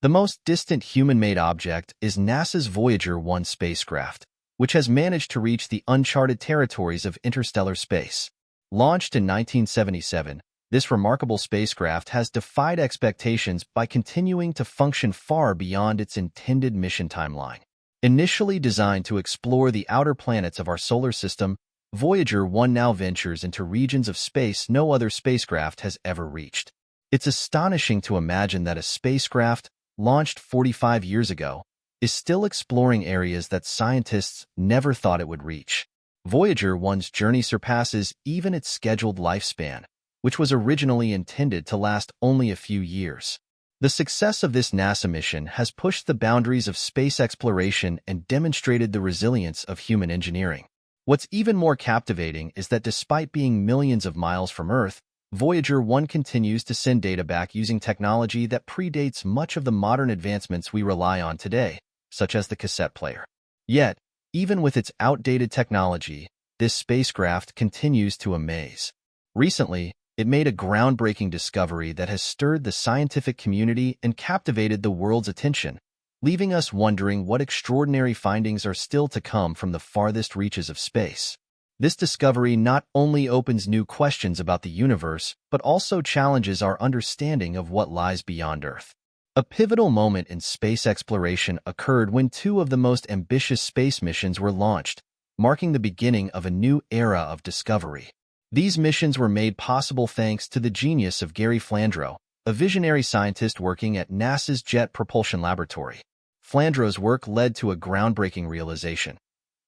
The most distant human-made object is NASA's Voyager 1 spacecraft, which has managed to reach the uncharted territories of interstellar space. Launched in 1977, this remarkable spacecraft has defied expectations by continuing to function far beyond its intended mission timeline. Initially designed to explore the outer planets of our solar system, Voyager 1 now ventures into regions of space no other spacecraft has ever reached. It's astonishing to imagine that a spacecraft, launched 45 years ago, is still exploring areas that scientists never thought it would reach. Voyager 1's journey surpasses even its scheduled lifespan, which was originally intended to last only a few years. The success of this NASA mission has pushed the boundaries of space exploration and demonstrated the resilience of human engineering. What's even more captivating is that despite being millions of miles from Earth, Voyager 1 continues to send data back using technology that predates much of the modern advancements we rely on today, such as the cassette player. Yet, even with its outdated technology, this spacecraft continues to amaze. Recently, it made a groundbreaking discovery that has stirred the scientific community and captivated the world's attention, leaving us wondering what extraordinary findings are still to come from the farthest reaches of space. This discovery not only opens new questions about the universe, but also challenges our understanding of what lies beyond Earth. A pivotal moment in space exploration occurred when two of the most ambitious space missions were launched, marking the beginning of a new era of discovery. These missions were made possible thanks to the genius of Gary Flandreau, a visionary scientist working at NASA's Jet Propulsion Laboratory. Flandreau's work led to a groundbreaking realization.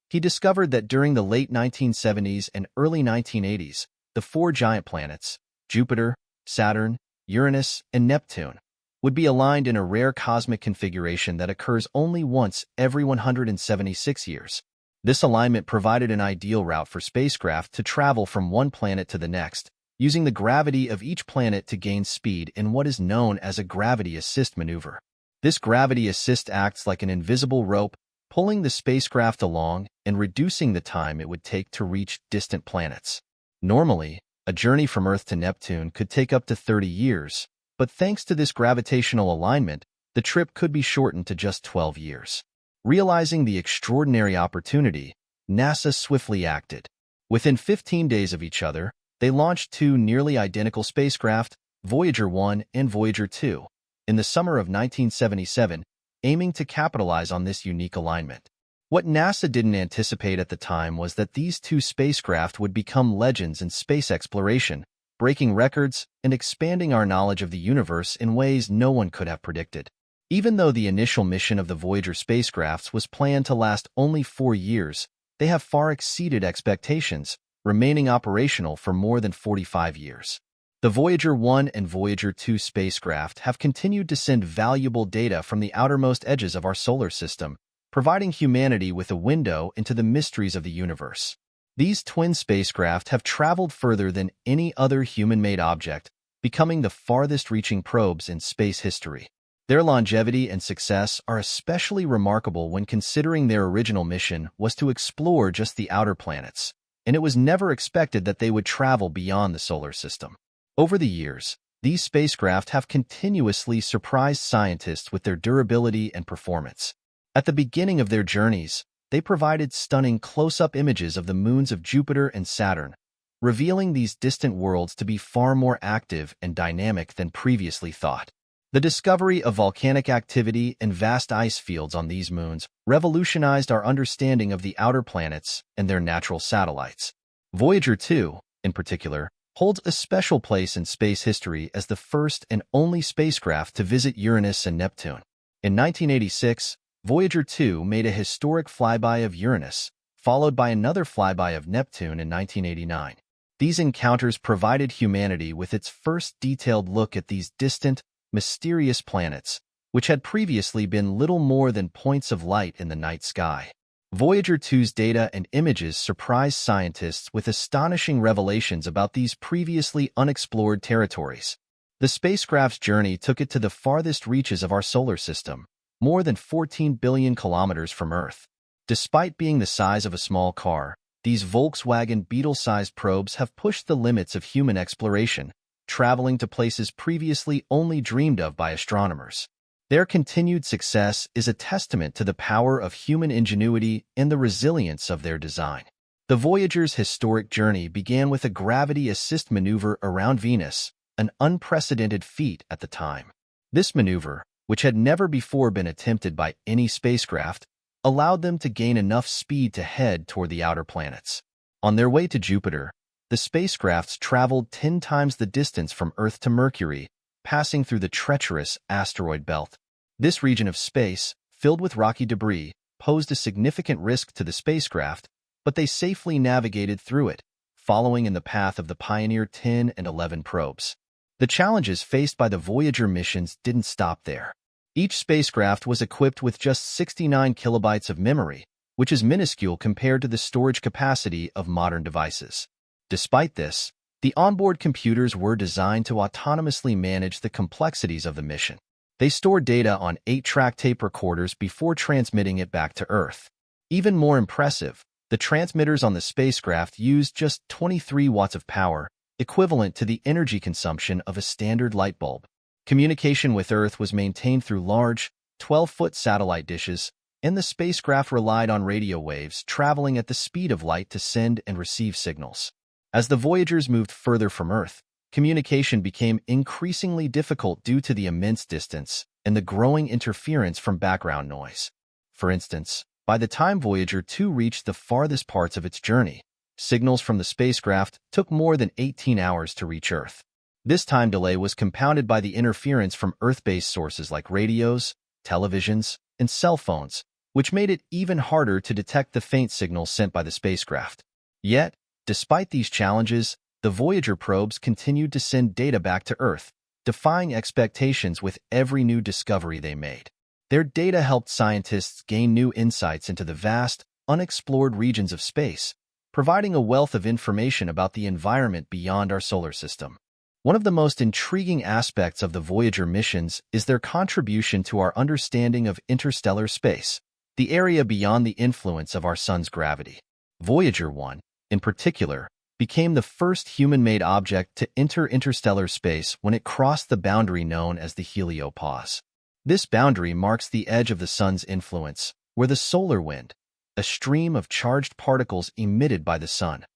He discovered that during the late 1970s and early 1980s, the four giant planets, Jupiter, Saturn, Uranus, and Neptune, would be aligned in a rare cosmic configuration that occurs only once every 176 years. This alignment provided an ideal route for spacecraft to travel from one planet to the next, using the gravity of each planet to gain speed in what is known as a gravity assist maneuver. This gravity assist acts like an invisible rope, pulling the spacecraft along and reducing the time it would take to reach distant planets. Normally, a journey from Earth to Neptune could take up to 30 years, but thanks to this gravitational alignment, the trip could be shortened to just 12 years. Realizing the extraordinary opportunity, NASA swiftly acted. Within 15 days of each other, they launched two nearly identical spacecraft, Voyager 1 and Voyager 2, in the summer of 1977, aiming to capitalize on this unique alignment. What NASA didn't anticipate at the time was that these two spacecraft would become legends in space exploration, breaking records and expanding our knowledge of the universe in ways no one could have predicted. Even though the initial mission of the Voyager spacecrafts was planned to last only 4 years, they have far exceeded expectations, remaining operational for more than 45 years. The Voyager 1 and Voyager 2 spacecraft have continued to send valuable data from the outermost edges of our solar system, providing humanity with a window into the mysteries of the universe. These twin spacecraft have traveled further than any other human-made object, becoming the farthest-reaching probes in space history. Their longevity and success are especially remarkable when considering their original mission was to explore just the outer planets, and it was never expected that they would travel beyond the solar system. Over the years, these spacecraft have continuously surprised scientists with their durability and performance. At the beginning of their journeys, they provided stunning close-up images of the moons of Jupiter and Saturn, revealing these distant worlds to be far more active and dynamic than previously thought. The discovery of volcanic activity and vast ice fields on these moons revolutionized our understanding of the outer planets and their natural satellites. Voyager 2, in particular, holds a special place in space history as the first and only spacecraft to visit Uranus and Neptune. In 1986, Voyager 2 made a historic flyby of Uranus, followed by another flyby of Neptune in 1989. These encounters provided humanity with its first detailed look at these distant, mysterious planets, which had previously been little more than points of light in the night sky. Voyager 2's data and images surprised scientists with astonishing revelations about these previously unexplored territories. The spacecraft's journey took it to the farthest reaches of our solar system, more than 14 billion kilometers from Earth. Despite being the size of a small car, these Volkswagen Beetle-sized probes have pushed the limits of human exploration, traveling to places previously only dreamed of by astronomers. Their continued success is a testament to the power of human ingenuity and the resilience of their design. The Voyager's historic journey began with a gravity assist maneuver around Venus, an unprecedented feat at the time. This maneuver, which had never before been attempted by any spacecraft, allowed them to gain enough speed to head toward the outer planets. On their way to Jupiter, the spacecrafts traveled 10 times the distance from Earth to Mercury, passing through the treacherous asteroid belt. This region of space, filled with rocky debris, posed a significant risk to the spacecraft, but they safely navigated through it, following in the path of the Pioneer 10 and 11 probes. The challenges faced by the Voyager missions didn't stop there. Each spacecraft was equipped with just 69 kilobytes of memory, which is minuscule compared to the storage capacity of modern devices. Despite this, the onboard computers were designed to autonomously manage the complexities of the mission. They stored data on 8-track tape recorders before transmitting it back to Earth. Even more impressive, the transmitters on the spacecraft used just 23 watts of power, equivalent to the energy consumption of a standard light bulb. Communication with Earth was maintained through large, 12-foot satellite dishes, and the spacecraft relied on radio waves traveling at the speed of light to send and receive signals. As the Voyagers moved further from Earth, communication became increasingly difficult due to the immense distance and the growing interference from background noise. For instance, by the time Voyager 2 reached the farthest parts of its journey, signals from the spacecraft took more than 18 hours to reach Earth. This time delay was compounded by the interference from Earth-based sources like radios, televisions, and cell phones, which made it even harder to detect the faint signals sent by the spacecraft. Yet, despite these challenges, the Voyager probes continued to send data back to Earth, defying expectations with every new discovery they made. Their data helped scientists gain new insights into the vast, unexplored regions of space, providing a wealth of information about the environment beyond our solar system. One of the most intriguing aspects of the Voyager missions is their contribution to our understanding of interstellar space, the area beyond the influence of our sun's gravity. Voyager 1, in particular, became the first human-made object to enter interstellar space when it crossed the boundary known as the heliopause. This boundary marks the edge of the sun's influence, where the solar wind, a stream of charged particles emitted by the sun,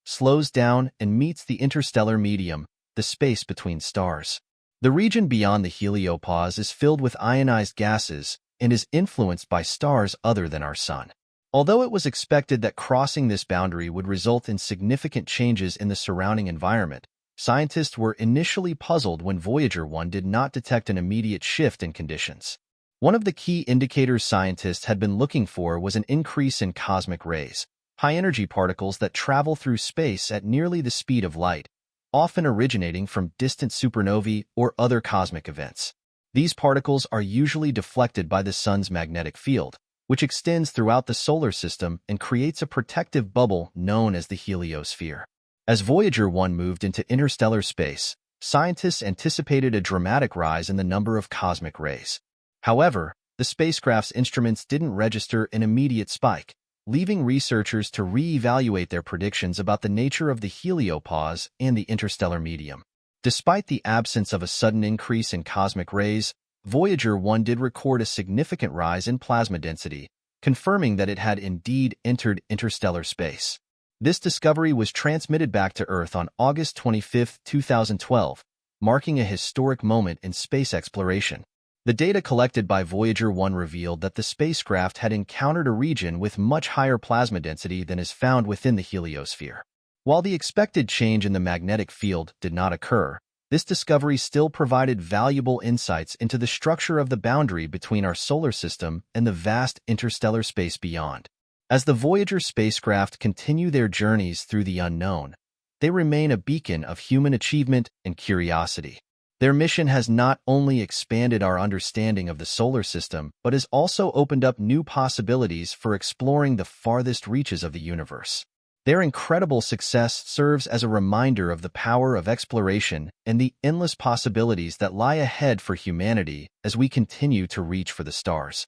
slows down and meets the interstellar medium, the space between stars. The region beyond the heliopause is filled with ionized gases and is influenced by stars other than our sun. Although it was expected that crossing this boundary would result in significant changes in the surrounding environment, scientists were initially puzzled when Voyager 1 did not detect an immediate shift in conditions. One of the key indicators scientists had been looking for was an increase in cosmic rays, high-energy particles that travel through space at nearly the speed of light, often originating from distant supernovae or other cosmic events. These particles are usually deflected by the sun's magnetic field, which extends throughout the solar system and creates a protective bubble known as the heliosphere. As Voyager 1 moved into interstellar space, scientists anticipated a dramatic rise in the number of cosmic rays. However, the spacecraft's instruments didn't register an immediate spike, leaving researchers to re-evaluate their predictions about the nature of the heliopause and the interstellar medium. Despite the absence of a sudden increase in cosmic rays, Voyager 1 did record a significant rise in plasma density, confirming that it had indeed entered interstellar space. This discovery was transmitted back to Earth on August 25, 2012, marking a historic moment in space exploration. The data collected by Voyager 1 revealed that the spacecraft had encountered a region with much higher plasma density than is found within the heliosphere. While the expected change in the magnetic field did not occur, this discovery still provided valuable insights into the structure of the boundary between our solar system and the vast interstellar space beyond. As the Voyager spacecraft continue their journeys through the unknown, they remain a beacon of human achievement and curiosity. Their mission has not only expanded our understanding of the solar system, but has also opened up new possibilities for exploring the farthest reaches of the universe. Their incredible success serves as a reminder of the power of exploration and the endless possibilities that lie ahead for humanity as we continue to reach for the stars.